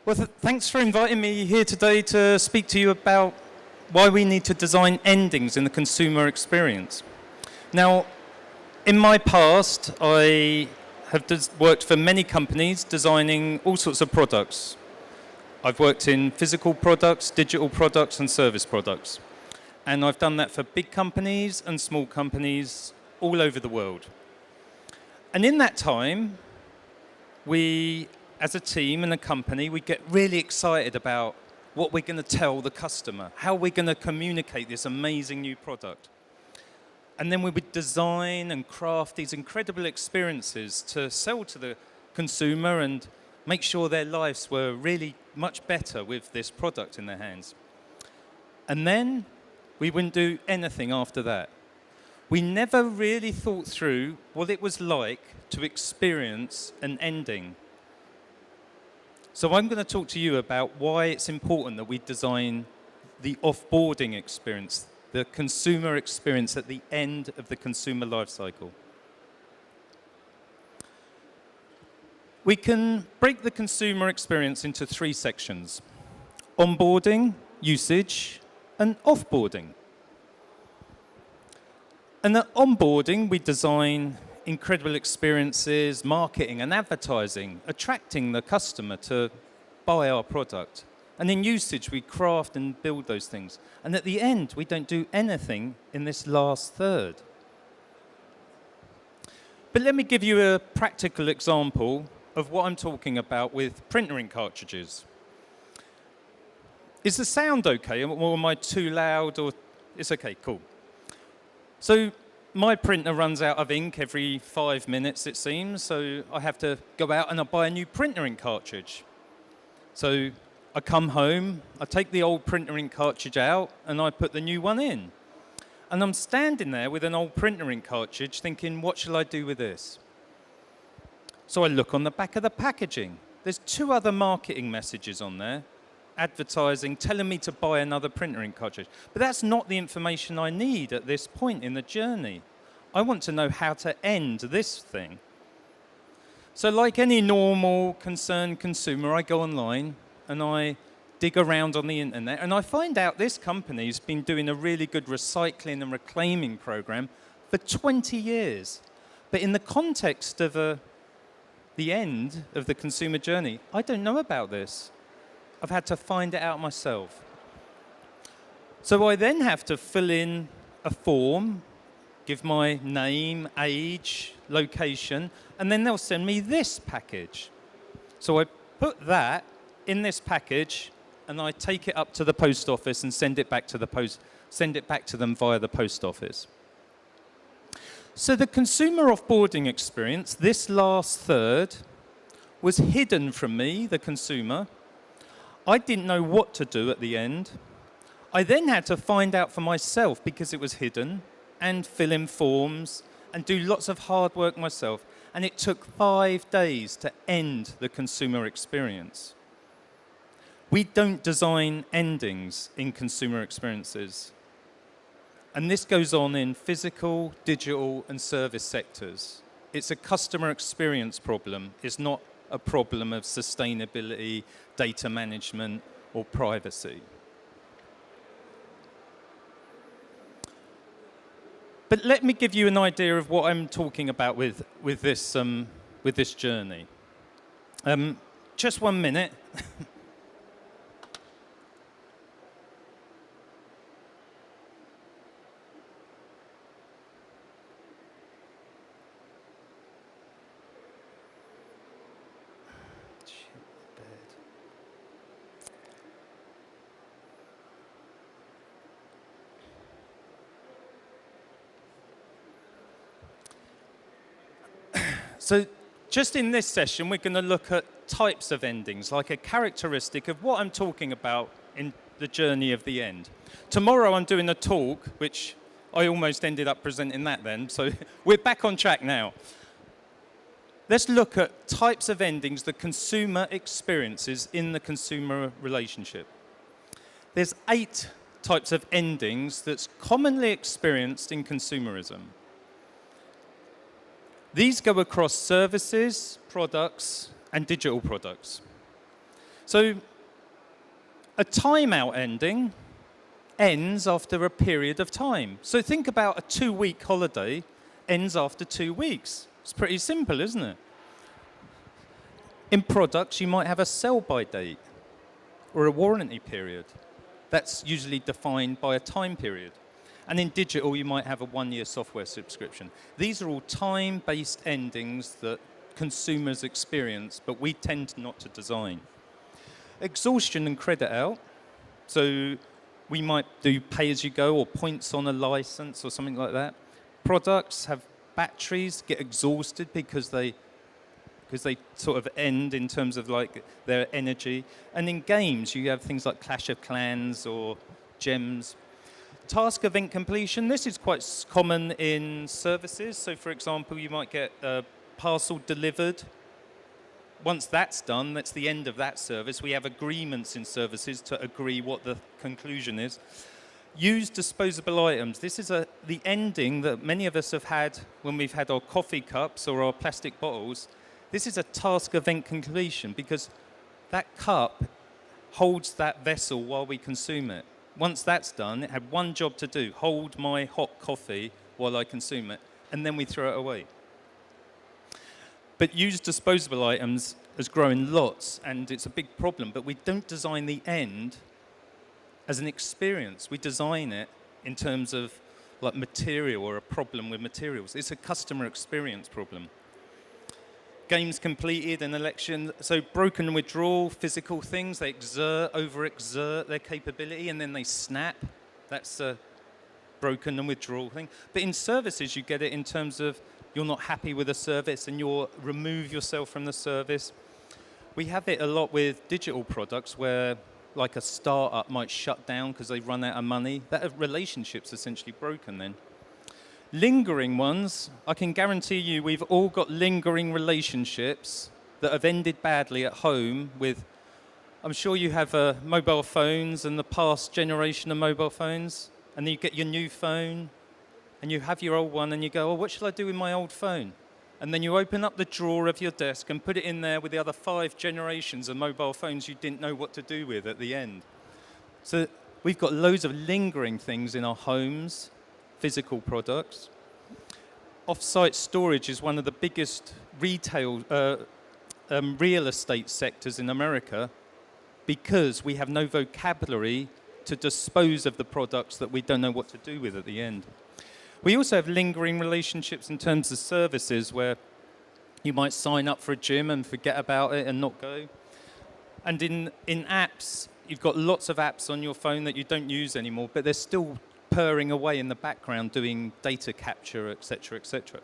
Well, thanks for inviting me here today to speak to you about why we need to design endings in the consumer experience. Now, in my past, I have worked for many companies designing all sorts of products. I've worked in physical products, digital products, and service products. And I've done that for big companies and small companies all over the world. And in that time, we, as a team and a company, we get really excited about what we're going to tell the customer, how we're going to communicate this amazing new product. And then we would design and craft these incredible experiences to sell to the consumer and make sure their lives were really much better with this product in their hands. And then we wouldn't do anything after that. We never really thought through what it was like to experience an ending. So I'm going to talk to you about why it's important that we design the offboarding experience, the consumer experience at the end of the consumer life cycle. We can break the consumer experience into three sections: onboarding, usage, and offboarding. And at onboarding, we design incredible experiences, marketing and advertising, attracting the customer to buy our product. And in usage, we craft and build those things. And at the end, we don't do anything in this last third. But let me give you a practical example of what I'm talking about with printer ink cartridges. Is the sound okay, or am I too loud? Or it's okay, cool. So my printer runs out of ink every 5 minutes, it seems, so I have to go out and I buy a new printer ink cartridge. So I come home, I take the old printer ink cartridge out, and I put the new one in. And I'm standing there with an old printer ink cartridge thinking, what shall I do with this? So I look on the back of the packaging. There's 2 other marketing messages on there, advertising, telling me to buy another printer ink cartridge. But that's not the information I need at this point in the journey. I want to know how to end this thing. So like any normal concerned consumer, I go online and I dig around on the internet, and I find out this company's been doing a really good recycling and reclaiming program for 20 years. But in the context of the end of the consumer journey, I don't know about this. I've had to find it out myself. So I then have to fill in a form, give my name, age, location, and then they'll send me this package. So I put that in this package, and I take it up to the post office and send it back to them via the post office. So the consumer offboarding experience, this last third, was hidden from me, the consumer. I didn't know what to do at the end. I then had to find out for myself because it was hidden, and fill in forms and do lots of hard work myself. And it took 5 days to end the consumer experience. We don't design endings in consumer experiences. And this goes on in physical, digital, and service sectors. It's a customer experience problem. It's not a problem of sustainability, data management, or privacy. But let me give you an idea of what I'm talking about with this journey. Just 1 minute. So just in this session, we're going to look at types of endings, like a characteristic of what I'm talking about in the journey of the end. Tomorrow I'm doing a talk, which I almost ended up presenting that then, so we're back on track now. Let's look at types of endings the consumer experiences in the consumer relationship. There's 8 types of endings that's commonly experienced in consumerism. These go across services, products, and digital products. So a timeout ending ends after a period of time. So think about a 2-week holiday ends after 2 weeks. It's pretty simple, isn't it? In products, you might have a sell-by date or a warranty period. That's usually defined by a time period. And in digital, you might have a 1-year software subscription. These are all time-based endings that consumers experience, but we tend not to design. Exhaustion and credit out. So we might do pay-as-you-go or points on a license or something like that. Products have batteries, get exhausted because they sort of end in terms of like their energy. And in games, you have things like Clash of Clans or Gems. Task event completion, this is quite common in services. So for example, you might get a parcel delivered. Once that's done, that's the end of that service. We have agreements in services to agree what the conclusion is. Used disposable items. This is the ending that many of us have had when we've had our coffee cups or our plastic bottles. This is a task event completion because that cup holds that vessel while we consume it. Once that's done, it had one job to do, hold my hot coffee while I consume it, and then we throw it away. But used disposable items has grown lots, and it's a big problem, but we don't design the end as an experience. We design it in terms of like material or a problem with materials. It's a customer experience problem. Games completed, an election, so broken withdrawal, physical things, they overexert their capability and then they snap. That's a broken and withdrawal thing. But in services, you get it in terms of you're not happy with a service and you'll remove yourself from the service. We have it a lot with digital products where like a startup might shut down because they run out of money. That relationship's essentially broken then. Lingering ones, I can guarantee you we've all got lingering relationships that have ended badly at home with, I'm sure you have mobile phones and the past generation of mobile phones, and then you get your new phone and you have your old one and you go, oh, what shall I do with my old phone? And then you open up the drawer of your desk and put it in there with the other 5 generations of mobile phones you didn't know what to do with at the end. So we've got loads of lingering things in our homes, physical products. Off-site storage is one of the biggest retail, real estate sectors in America because we have no vocabulary to dispose of the products that we don't know what to do with at the end. We also have lingering relationships in terms of services where you might sign up for a gym and forget about it and not go. And in apps, you've got lots of apps on your phone that you don't use anymore, but they're still purring away in the background doing data capture, etc., etc.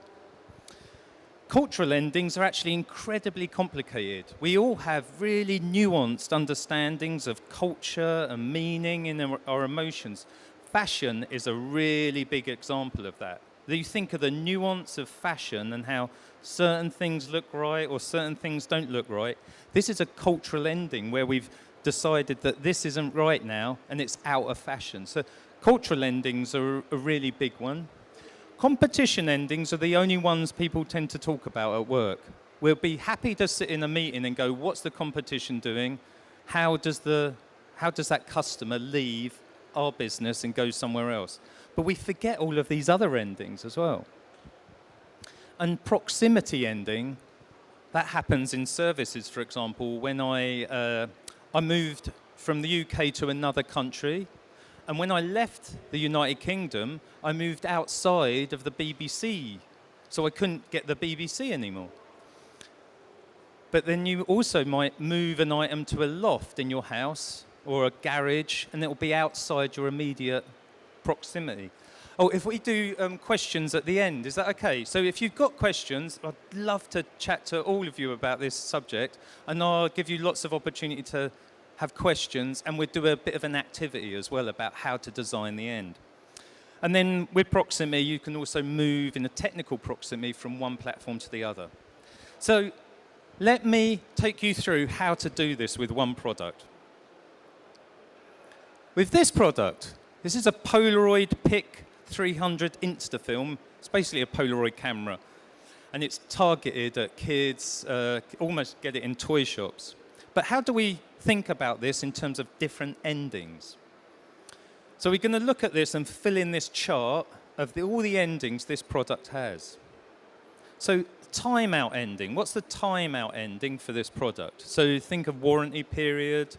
Cultural endings are actually incredibly complicated. We all have really nuanced understandings of culture and meaning in our emotions. Fashion is a really big example of that. You think of the nuance of fashion and how certain things look right or certain things don't look right. This is a cultural ending where we've decided that this isn't right now and it's out of fashion. So cultural endings are a really big one. Competition endings are the only ones people tend to talk about at work. We'll be happy to sit in a meeting and go, what's the competition doing? How does that customer leave our business and go somewhere else? But we forget all of these other endings as well. And proximity ending, that happens in services, for example, when I moved from the UK to another country. And when I left the United Kingdom, I moved outside of the BBC. So I couldn't get the BBC anymore. But then you also might move an item to a loft in your house or a garage, and it will be outside your immediate proximity. Oh, if we do questions at the end, is that okay? So if you've got questions, I'd love to chat to all of you about this subject, and I'll give you lots of opportunity to have questions, and we'll do a bit of an activity as well about how to design the end. And then with proximity, you can also move in a technical proximity from one platform to the other. So let me take you through how to do this with one product. With this product, this is a Polaroid PIC 300 Instafilm. It's basically a Polaroid camera, and it's targeted at kids, almost get it in toy shops. But how do we think about this in terms of different endings? So we're going to look at this and fill in this chart of all the endings this product has. So timeout ending. What's the timeout ending for this product? So think of warranty period,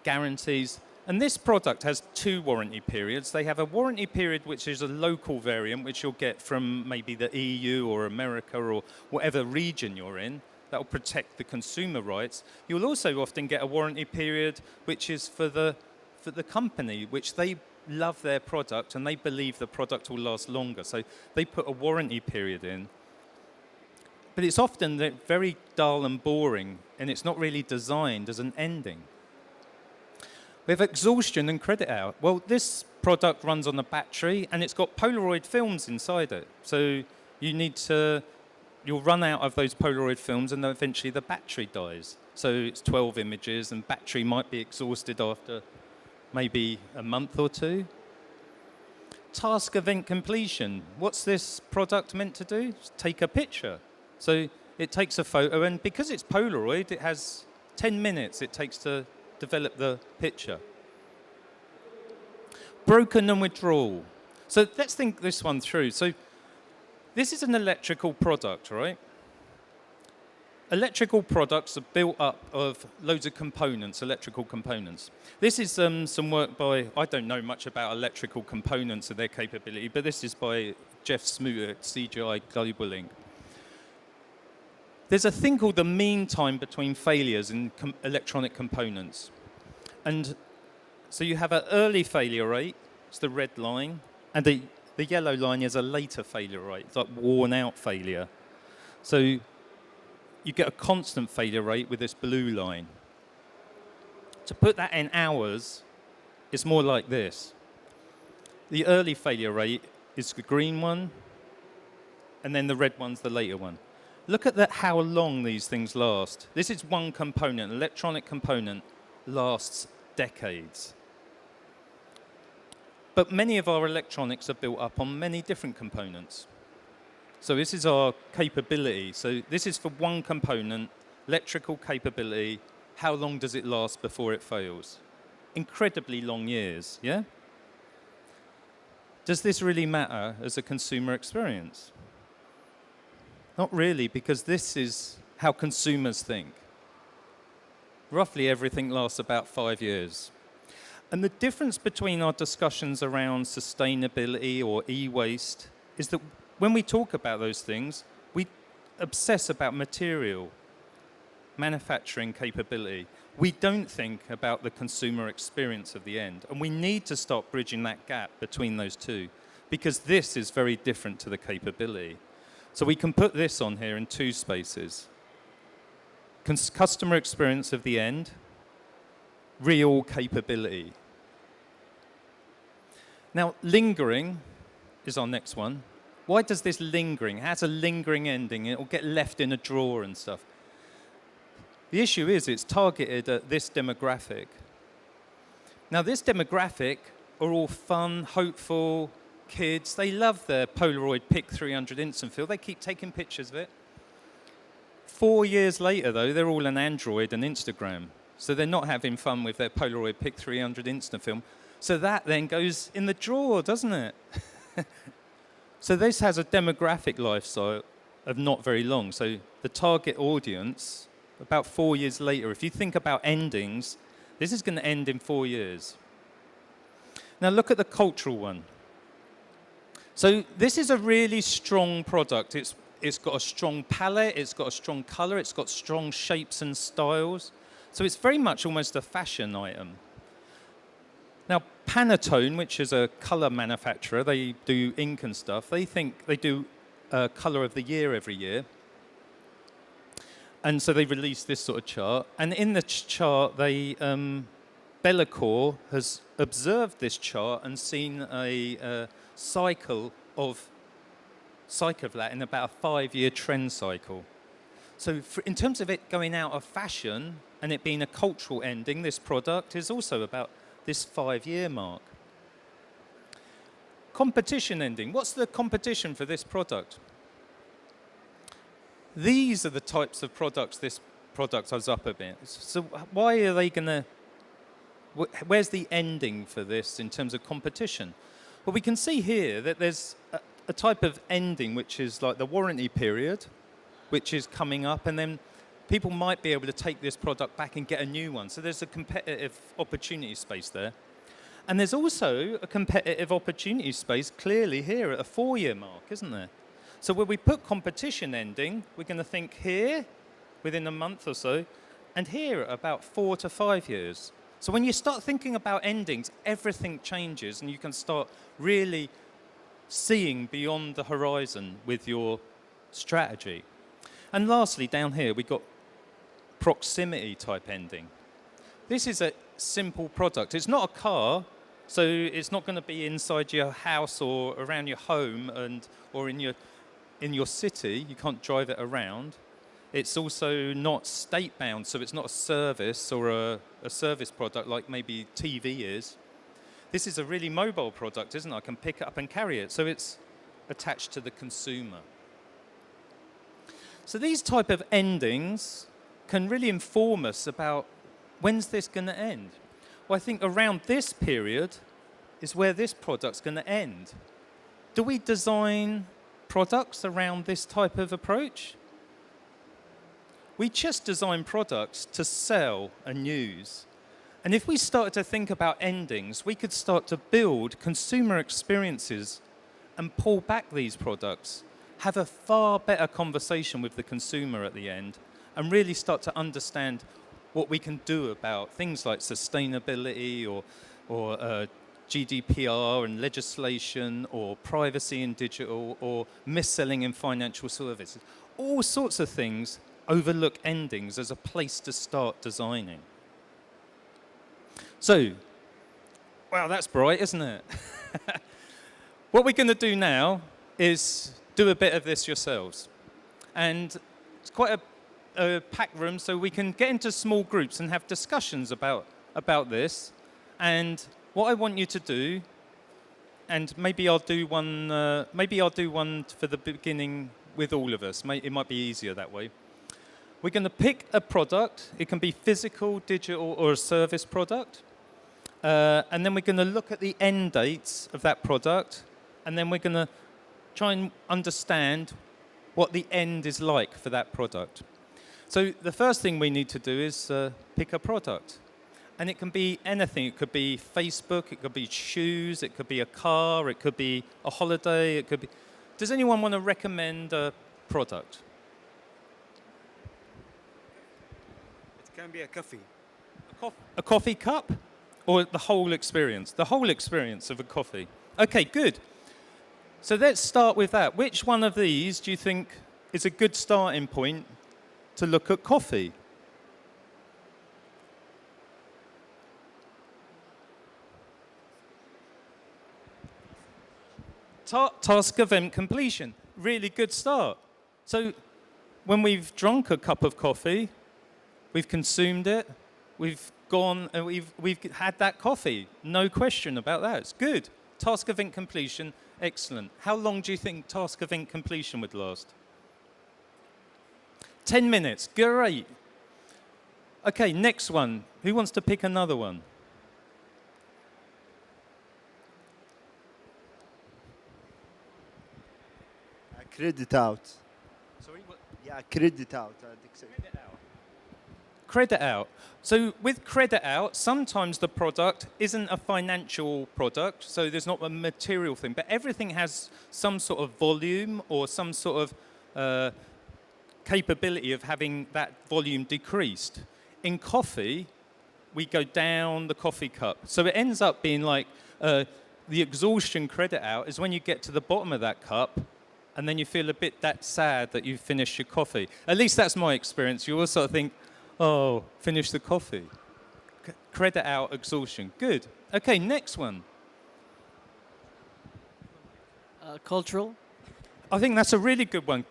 guarantees. And this product has 2 warranty periods. They have a warranty period which is a local variant, which you'll get from maybe the EU or America or whatever region you're in. That will protect the consumer rights. You'll also often get a warranty period which is for the company, which they love their product and they believe the product will last longer. So they put a warranty period in. But it's often very dull and boring, and it's not really designed as an ending. We have exhaustion and credit out. Well, this product runs on a battery, and it's got Polaroid films inside it. So you'll run out of those Polaroid films, and eventually the battery dies. So it's 12 images, and battery might be exhausted after maybe a month or 2. Task event completion. What's this product meant to do? Just take a picture. So it takes a photo, and because it's Polaroid, it has 10 minutes it takes to develop the picture. Broken and withdrawal. So let's think this one through. So this is an electrical product, right? Electrical products are built up of loads of components, electrical components. This is some work by, I don't know much about electrical components and their capability, but this is by Jeff Smoot at CGI Global Inc. There's a thing called the mean time between failures in electronic components. And so you have an early failure rate, it's the red line, and the yellow line is a later failure rate, it's like worn out failure. So you get a constant failure rate with this blue line. To put that in hours, it's more like this. The early failure rate is the green one, and then the red one's the later one. Look at how long these things last. This is one component, electronic component, lasts decades. But many of our electronics are built up on many different components. So this is our capability. So this is for one component, electrical capability. How long does it last before it fails? Incredibly long years, yeah? Does this really matter as a consumer experience? Not really, because this is how consumers think. Roughly everything lasts about 5 years. And the difference between our discussions around sustainability or e-waste is that when we talk about those things, we obsess about material, manufacturing capability. We don't think about the consumer experience of the end. And we need to start bridging that gap between those two, because this is very different to the capability. So we can put this on here in 2 spaces. Customer experience of the end, real capability. Now, lingering is our next one. Why does this lingering? It has a lingering ending. It will get left in a drawer and stuff. The issue is it's targeted at this demographic. Now, this demographic are all fun, hopeful kids. They love their Polaroid Pic 300 instant film. They keep taking pictures of it. 4 years later, though, they're all on Android and Instagram. So they're not having fun with their Polaroid Pic 300 instant film. So that then goes in the drawer, doesn't it? So this has a demographic lifestyle of not very long. So the target audience, about 4 years later, if you think about endings, this is going to end in 4 years. Now look at the cultural one. So this is a really strong product. It's got a strong palette, it's got a strong color, it's got strong shapes and styles. So it's very much almost a fashion item. Now, Pantone, which is a color manufacturer, they do ink and stuff. They think they do color of the year every year. And so they released this sort of chart. And in the chart, Bellecour has observed this chart and seen a cycle of that in about a 5-year trend cycle. So in terms of it going out of fashion and it being a cultural ending, this product is also about this 5-year mark. Competition ending. What's the competition for this product? These are the types of products this product us up a bit. So why are they going to... Where's the ending for this in terms of competition? Well, we can see here that there's a type of ending which is like the warranty period, which is coming up, and then people might be able to take this product back and get a new one. So there's a competitive opportunity space there. And there's also a competitive opportunity space clearly here at a 4-year mark, isn't there? So when we put competition ending, we're going to think here within a month or so, and here at about 4 to 5 years. So when you start thinking about endings, everything changes, and you can start really seeing beyond the horizon with your strategy. And lastly, down here, we've got proximity type ending. This is a simple product. It's not a car, so it's not going to be inside your house or around your home or in your city. You can't drive it around. It's also not state-bound, so it's not a service or a service product like maybe TV is. This is a really mobile product, isn't it? I can pick it up and carry it, so it's attached to the consumer. So these type of endings can really inform us about when's this going to end. Well, I think around this period is where this product's going to end. Do we design products around this type of approach? We just design products to sell and use. And if we started to think about endings, we could start to build consumer experiences and pull back these products, have a far better conversation with the consumer at the end, and really start to understand what we can do about things like sustainability or GDPR and legislation or privacy in digital or mis-selling in financial services. All sorts of things overlook endings as a place to start designing. So, wow, that's bright, isn't it? What we're going to do now is do a bit of this yourselves. And it's quite a packed room, so we can get into small groups and have discussions about this. And what I want you to do, and maybe I'll do one for the beginning with all of us. It might be easier that way. We're going to pick a product. It can be physical, digital, or a service product. And then we're going to look at the end dates of that product. And then we're going to try and understand what the end is like for that product. So the first thing we need to do is pick a product. And it can be anything. It could be Facebook, it could be shoes, it could be a car, it could be a holiday, it could be... Does anyone want to recommend a product? It can be a coffee. A coffee cup? Or the whole experience? The whole experience of a coffee. Okay, good. So let's start with that. Which one of these do you think is a good starting point to look at coffee? Task event completion. Really good start. So when we've drunk a cup of coffee, we've consumed it, we've gone and we've had that coffee. No question about that. It's good. Task event completion, excellent. How long do you think task event completion would last? 10 minutes, great. Okay, next one. Who wants to pick another one? Credit out. Sorry, what? Yeah, credit out. Credit out. Credit out. So with credit out, sometimes the product isn't a financial product, so there's not a material thing, but everything has some sort of volume or some sort of capability of having that volume decreased. In coffee, we go down the coffee cup. So it ends up being like the exhaustion credit out is when you get to the bottom of that cup and then you feel a bit that sad that you've finished your coffee. At least that's my experience. You also think, oh, finish the coffee. Credit out exhaustion. Good. Okay, next one. Cultural. I think that's a really good one.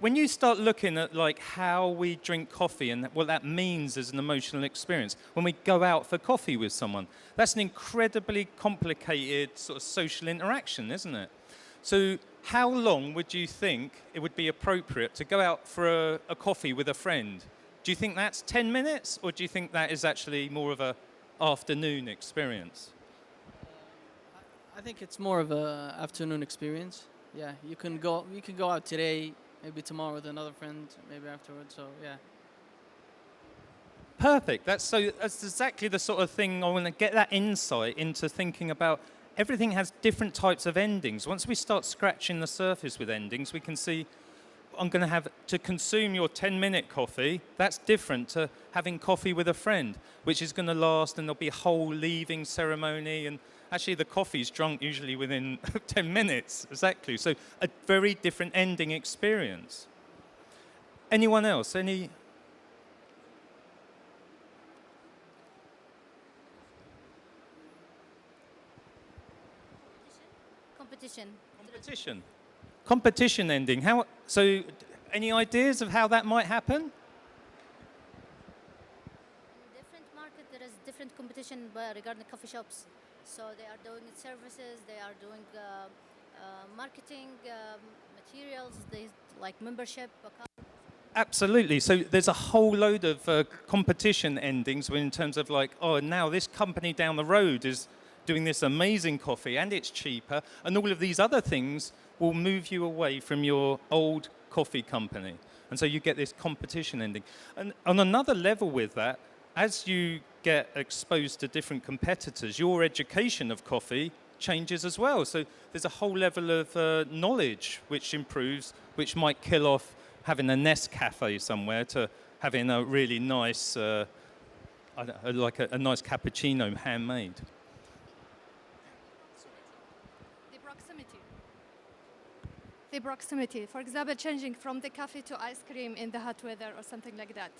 When you start looking at like how we drink coffee and what that means as an emotional experience, when we go out for coffee with someone, that's an incredibly complicated sort of social interaction, isn't it? So how long would you think it would be appropriate to go out for a coffee with a friend Do you think that's 10 minutes, or do you think that is actually more of a afternoon experience? I think it's more of a afternoon experience. Yeah, you can go out today, maybe tomorrow with another friend, maybe afterwards. So yeah. Perfect. That's exactly the sort of thing I want to get that insight into thinking about. Everything has different types of endings. Once we start scratching the surface with endings, we can see I'm going to have to consume your 10-minute coffee. That's different to having coffee with a friend, which is going to last, and there'll be a whole leaving ceremony. And actually, the coffee's drunk usually within 10 minutes. Exactly. So a very different ending experience. Anyone else? Any? Competition. Competition ending. How? So, any ideas of how that might happen? In different market, there is different competition regarding coffee shops. So they are doing services, they are doing marketing materials, they like membership. Absolutely. So there's a whole load of competition endings in terms of like, oh, now this company down the road is doing this amazing coffee and it's cheaper, and all of these other things will move you away from your old coffee company. And so you get this competition ending. And on another level with that, as you get exposed to different competitors, your education of coffee changes as well. So there's a whole level of knowledge which improves, which might kill off having a Nest cafe somewhere to having a really nice, like a nice cappuccino handmade. The proximity. For example, changing from the coffee to ice cream in the hot weather or something like that.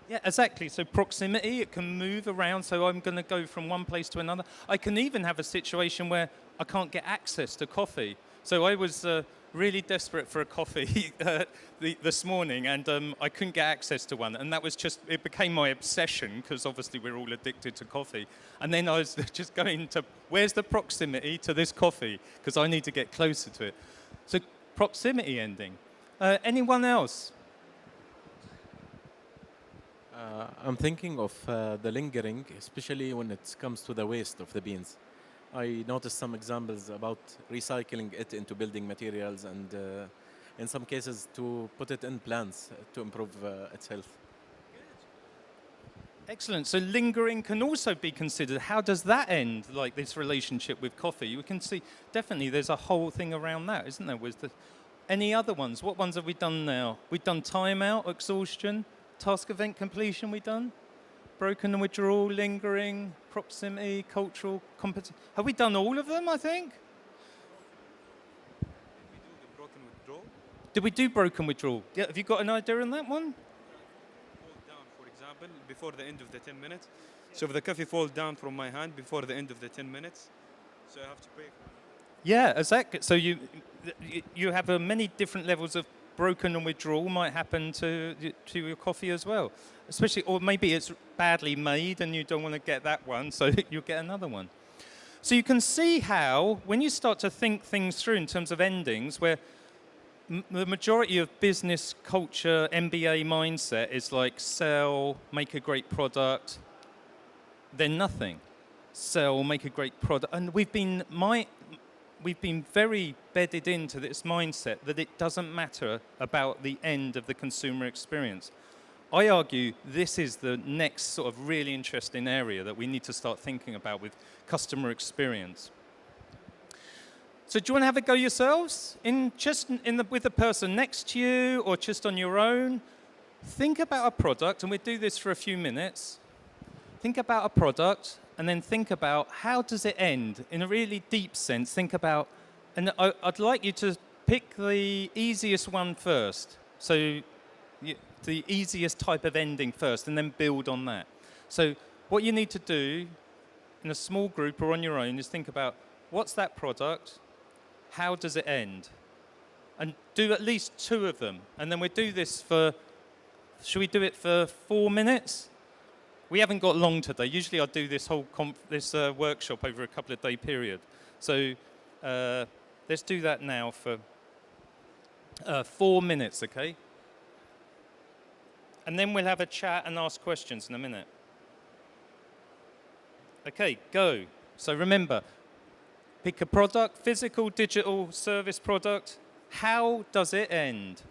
Yeah, exactly. So proximity, it can move around. So I'm going to go from one place to another. I can even have a situation where I can't get access to coffee. So I was really desperate for a coffee this morning, and I couldn't get access to one. And that was just, it became my obsession, because obviously we're all addicted to coffee. And then I was just going to, where's the proximity to this coffee? Because I need to get closer to it. So proximity ending. Anyone else? I'm thinking of the lingering, especially when it comes to the waste of the beans. I noticed some examples about recycling it into building materials, and in some cases to put it in plants to improve its health. Excellent. So lingering can also be considered. How does that end, like this relationship with coffee? We can see definitely there's a whole thing around that, isn't there? Any other ones? What ones have we done now? We've done timeout, exhaustion, task event completion we've done. Broken and withdrawal, lingering, proximity, cultural, competence. Have we done all of them, I think? Did we do broken withdrawal? Yeah, have you got an idea on that one? Fall down, for example, before the end of the 10 minutes. So if the coffee falls down from my hand before the end of the 10 minutes, so I have to pay. Yeah, exactly. So you have many different levels of broken and withdrawal might happen to your coffee as well. Especially, or maybe it's badly made and you don't want to get that one, so you'll get another one. So you can see how, when you start to think things through in terms of endings, where the majority of business culture, MBA mindset is like sell, make a great product, then nothing. Sell, make a great product. And we've been very bedded into this mindset that it doesn't matter about the end of the consumer experience. I argue this is the next sort of really interesting area that we need to start thinking about with customer experience. So do you want to have a go yourselves? With the person next to you or just on your own? Think about a product, and we'll do this for a few minutes. Think about a product, and then think about how does it end? In a really deep sense, think about, and I'd like you to pick the easiest one first. So the easiest type of ending first, and then build on that. So what you need to do in a small group or on your own is think about what's that product, how does it end? And do at least 2 of them. And then we'll do this should we do it for 4 minutes? We haven't got long today. Usually I do this whole workshop over a couple of day period. So let's do that now for 4 minutes, okay? And then we'll have a chat and ask questions in a minute. Okay, go. So remember, pick a product, physical, digital, service product. How does it end?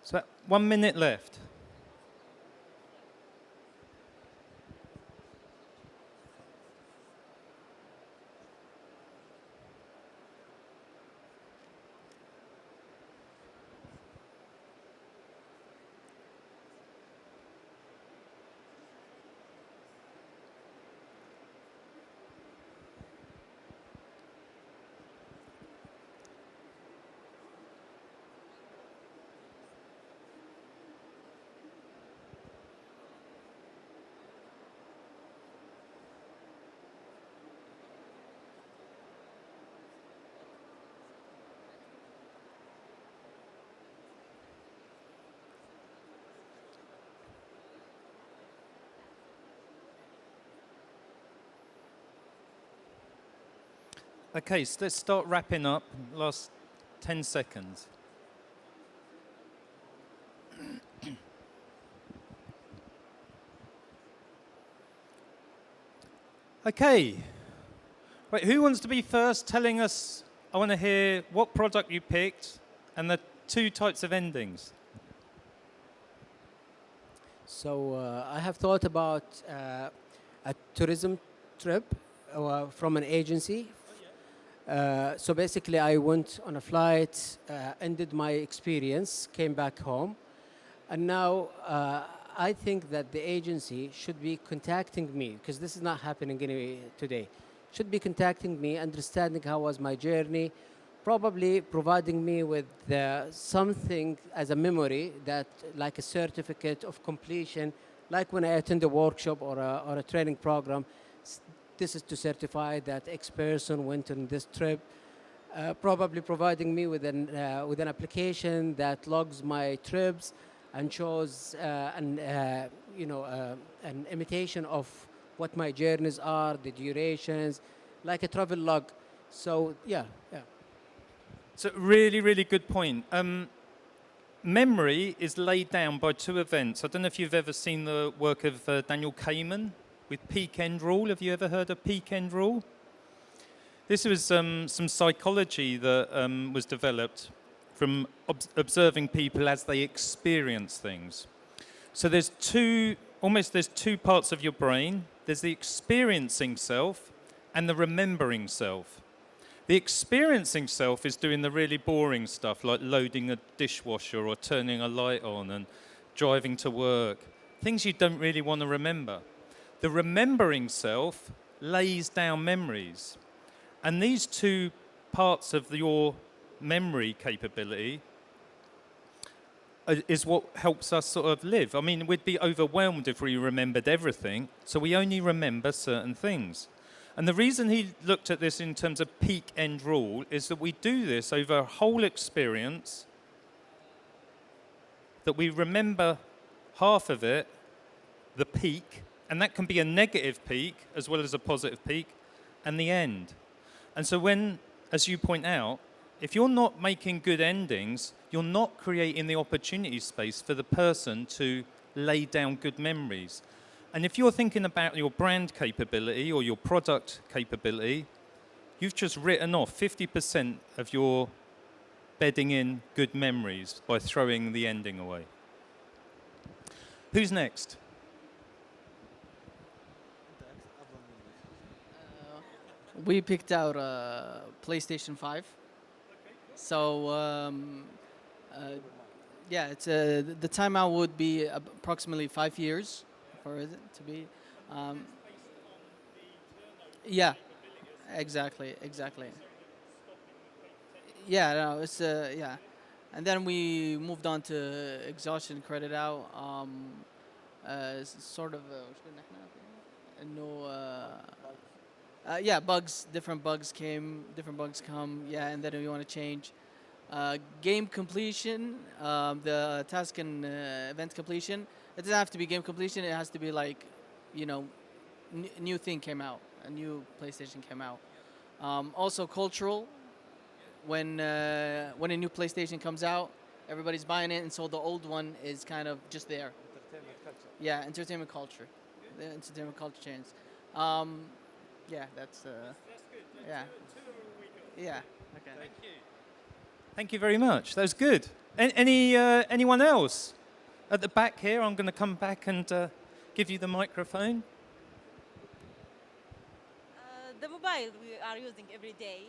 So 1 minute left. Okay, so let's start wrapping up. Last 10 seconds. Okay. Wait, who wants to be first telling us? I want to hear what product you picked and the 2 types of endings. So I have thought about a tourism trip from an agency. So basically, I went on a flight, ended my experience, came back home, and now I think that the agency should be contacting me, because this is not happening anyway today. Should be contacting me, understanding how was my journey, probably providing me with something as a memory, that like a certificate of completion, like when I attend a workshop or a training program. This is to certify that X person went on this trip. Probably providing me with an application that logs my trips and shows an imitation of what my journeys are, the durations, like a travel log. So yeah. So really, really good point. Memory is laid down by two events. I don't know if you've ever seen the work of Daniel Kahneman with peak-end rule. Have you ever heard of peak-end rule? This was some psychology that was developed from observing people as they experience things. So there's two parts of your brain. There's the experiencing self and the remembering self. The experiencing self is doing the really boring stuff like loading a dishwasher or turning a light on and driving to work, things you don't really want to remember. The remembering self lays down memories. And these two parts of your memory capability is what helps us sort of live. I mean, we'd be overwhelmed if we remembered everything, so we only remember certain things. And the reason he looked at this in terms of peak-end rule is that we do this over a whole experience, that we remember half of it, the peak, and that can be a negative peak as well as a positive peak, and the end. And so when, as you point out, if you're not making good endings, you're not creating the opportunity space for the person to lay down good memories. And if you're thinking about your brand capability or your product capability, you've just written off 50% of your bedding in good memories by throwing the ending away. Who's next? We picked out PlayStation 5. So yeah, it's the timeout would be approximately 5 years for it to be. Yeah, exactly. Yeah, no, it's yeah, and then we moved on to exhaustion credit out. Sort of no. Yeah, different bugs come, yeah, and then we want to change. Game completion, the task and event completion, it doesn't have to be game completion, it has to be like, you know, new thing came out, a new PlayStation came out. Also cultural, when a new PlayStation comes out, everybody's buying it, and so the old one is kind of just there. Entertainment culture. Yeah, entertainment culture. The entertainment culture change. Yeah, that's good. Yeah. Yeah. Okay. Thank you. Thank you very much. That was good. Anyone else? At the back here, I'm going to come back and give you the microphone. The mobile we are using every day,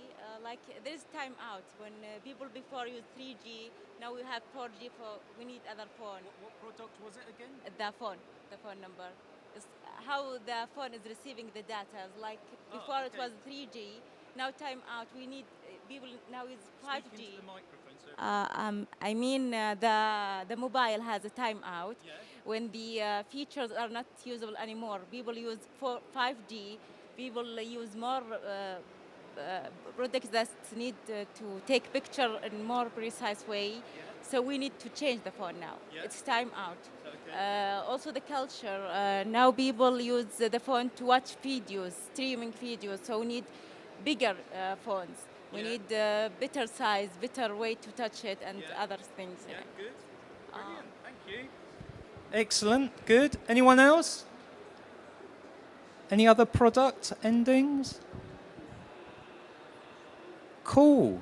like there's time out when people before used 3G, now we have 4G, we need other phone. What product was it again? The phone number. It's how the phone is receiving the data. Like before it was 3G, now time out, we need, people now is 5G. Speak into the microphone, I mean the mobile has a time out when the features are not usable anymore. People use 5G, people use more products that need to take picture in more precise way. So we need to change the phone now. It's time out. Also the culture, now people use the phone to watch videos, streaming videos, so we need bigger phones. We need better size, better way to touch it, and other things. Yeah, good. Brilliant, thank you. Excellent, good. Anyone else? Any other product endings? Cool.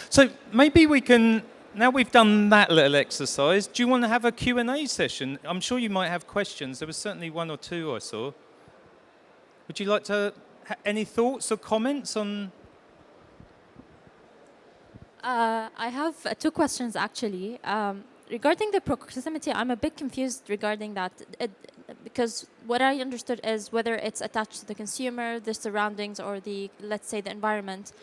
So maybe we can, now we've done that little exercise, do you want to have a Q&A session? I'm sure you might have questions. There was certainly one or two I saw. Would you like to, any thoughts or comments on? I have two questions actually. Regarding the proximity, I'm a bit confused regarding that because what I understood is whether it's attached to the consumer, the surroundings, or the, let's say, the environment.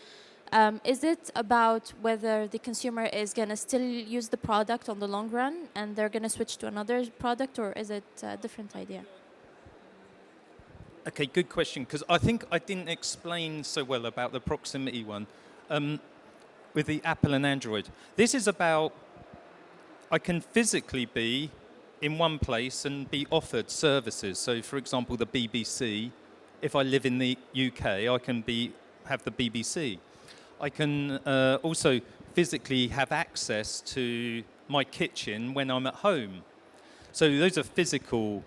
Is it about whether the consumer is going to still use the product on the long run and they're going to switch to another product, or is it a different idea? Okay, good question, because I think I didn't explain so well about the proximity one with the Apple and Android. This is about, I can physically be in one place and be offered services. So, for example, the BBC, if I live in the UK, I can have the BBC. I can also physically have access to my kitchen when I'm at home. So those are physical,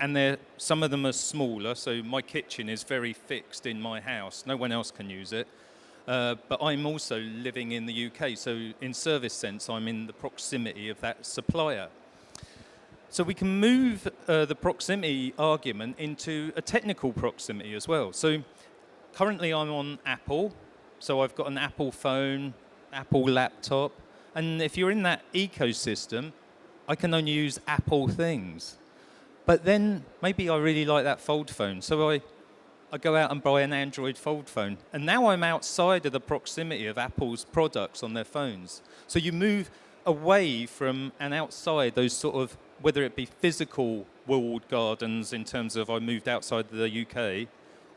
and some of them are smaller. So my kitchen is very fixed in my house. No one else can use it. But I'm also living in the UK. So in service sense, I'm in the proximity of that supplier. So we can move the proximity argument into a technical proximity as well. So currently I'm on Apple. So I've got an Apple phone, Apple laptop. And if you're in that ecosystem, I can only use Apple things. But then maybe I really like that fold phone. So I go out and buy an Android fold phone. And now I'm outside of the proximity of Apple's products on their phones. So you move away from and outside those sort of, whether it be physical walled gardens in terms of I moved outside the UK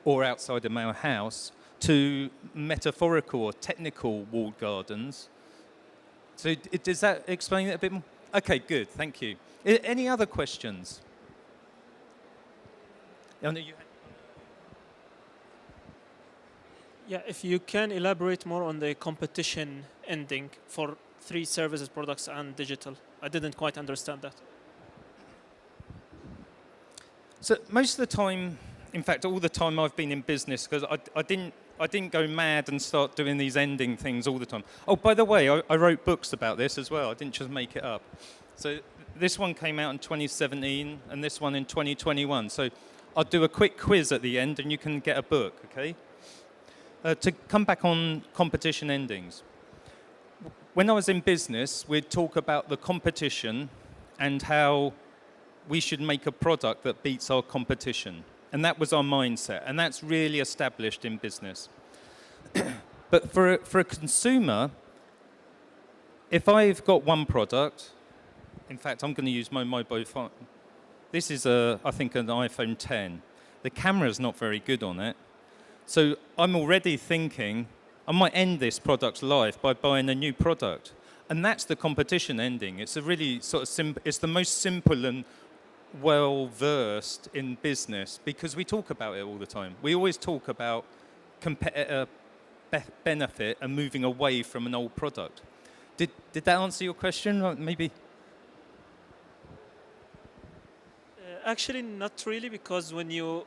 or outside of my house, to metaphorical or technical walled gardens. So does that explain it a bit more? Okay, good, thank you. Any other questions? Yeah, if you can elaborate more on the competition ending for 3 services, products, and digital. I didn't quite understand that. So most of the time, in fact, all the time I've been in business, because I didn't go mad and start doing these ending things all the time. Oh, by the way, I wrote books about this as well. I didn't just make it up. So this one came out in 2017 and this one in 2021. So I'll do a quick quiz at the end and you can get a book, okay? To come back on competition endings. When I was in business, we'd talk about the competition and how we should make a product that beats our competition. And that was our mindset. And that's really established in business. But for a consumer, if I've got one product, in fact, I'm going to use my mobile phone. This is, I think, an iPhone 10. The camera's not very good on it. So I'm already thinking, I might end this product's life by buying a new product. And that's the competition ending. It's a really sort of it's the most simple and well-versed in business because we talk about it all the time. We always talk about competitor benefit and moving away from an old product. Did that answer your question? Or maybe? Actually, not really, because when you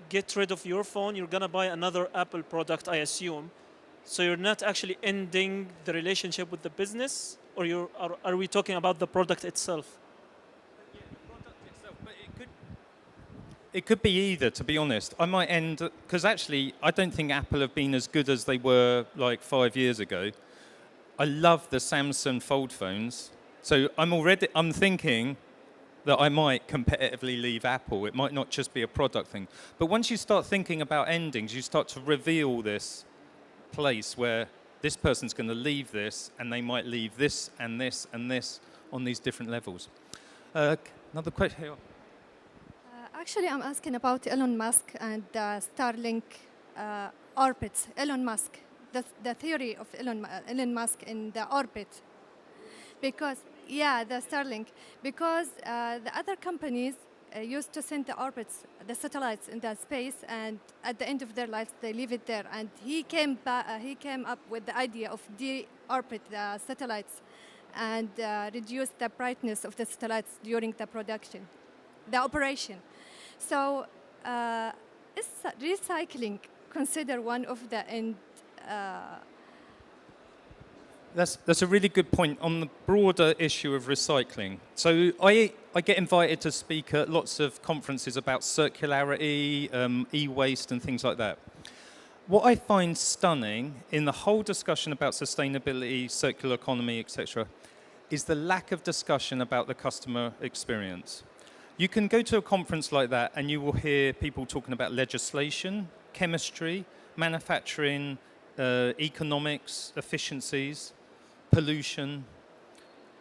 get rid of your phone, you're going to buy another Apple product, I assume. So you're not actually ending the relationship with the business, or are we talking about the product itself? Yeah, the product itself, but it could be either, to be honest. I might end, because actually, I don't think Apple have been as good as they were like 5 years ago. I love the Samsung Fold phones. So I'm thinking that I might competitively leave Apple. It might not just be a product thing. But once you start thinking about endings, you start to reveal this place where this person's going to leave this, and they might leave this and this and this on these different levels. Another question here. Actually, I'm asking about Elon Musk and Starlink orbits. Elon Musk, the theory of Elon Musk in the orbit. Because, yeah, the Starlink. Because the other companies used to send the orbits, the satellites in the space, and at the end of their lives, they leave it there. And he came up with the idea of de-orbit the satellites and reduce the brightness of the satellites during the production, the operation. So is recycling considered one of the end? That's a really good point on the broader issue of recycling. So I get invited to speak at lots of conferences about circularity, e-waste and things like that. What I find stunning in the whole discussion about sustainability, circular economy, etc., is the lack of discussion about the customer experience. You can go to a conference like that and you will hear people talking about legislation, chemistry, manufacturing, economics, efficiencies, pollution.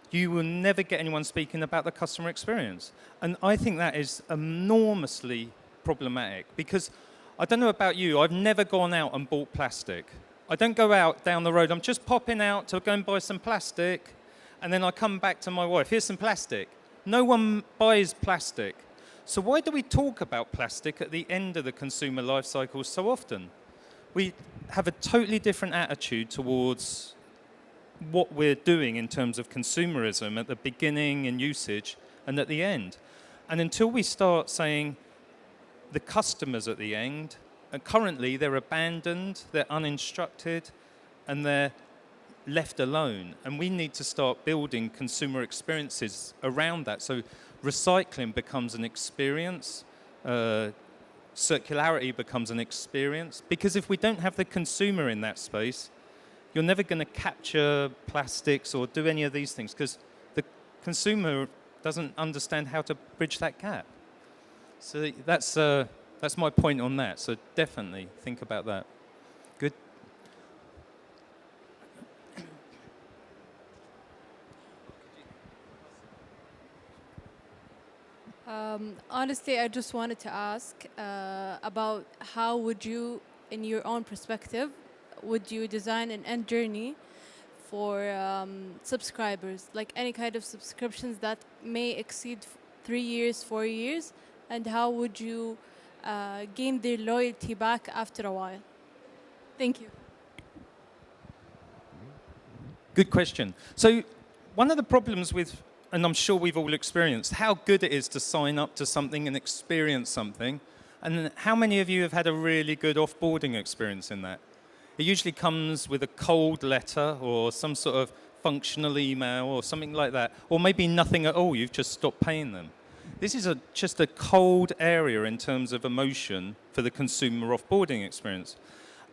You will never get anyone speaking about the customer experience. And I think that is enormously problematic because I don't know about you, I've never gone out and bought plastic. I don't go out down the road, I'm just popping out to go and buy some plastic and then I come back to my wife, here's some plastic. No one buys plastic. So why do we talk about plastic at the end of the consumer life cycle so often? have a totally different attitude towards what we're doing in terms of consumerism at the beginning and usage and at the end. And until we start saying the customers at the end, and currently they're abandoned, they're uninstructed, and they're left alone. And we need to start building consumer experiences around that. So recycling becomes an experience, circularity becomes an experience. Because if we don't have the consumer in that space, you're never going to capture plastics or do any of these things because the consumer doesn't understand how to bridge that gap. So that's my point on that. So definitely think about that. Good. Honestly, I just wanted to ask about how would you, in your own perspective, would you design an end journey for subscribers, like any kind of subscriptions that may exceed 3 years, 4 years, and how would you gain their loyalty back after a while? Thank you. Good question. So one of the problems with, and I'm sure we've all experienced, how good it is to sign up to something and experience something, and how many of you have had a really good offboarding experience in that? It usually comes with a cold letter or some sort of functional email or something like that, or maybe nothing at all, you've just stopped paying them. This is just a cold area in terms of emotion for the consumer offboarding experience.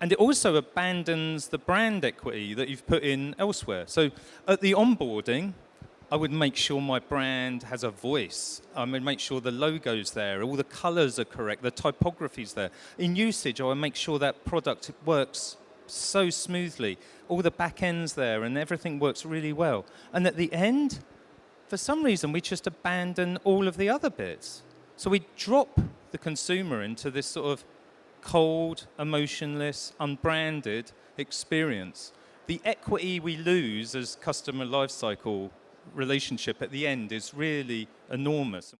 And it also abandons the brand equity that you've put in elsewhere. So at the onboarding, I would make sure my brand has a voice. I would make sure the logo's there, all the colors are correct, the typography's there. In usage, I would make sure that product works so smoothly, all the back end's there and everything works really well. And at the end, for some reason, we just abandon all of the other bits. So we drop the consumer into this sort of cold, emotionless, unbranded experience. The equity we lose as customer lifecycle relationship at the end is really enormous.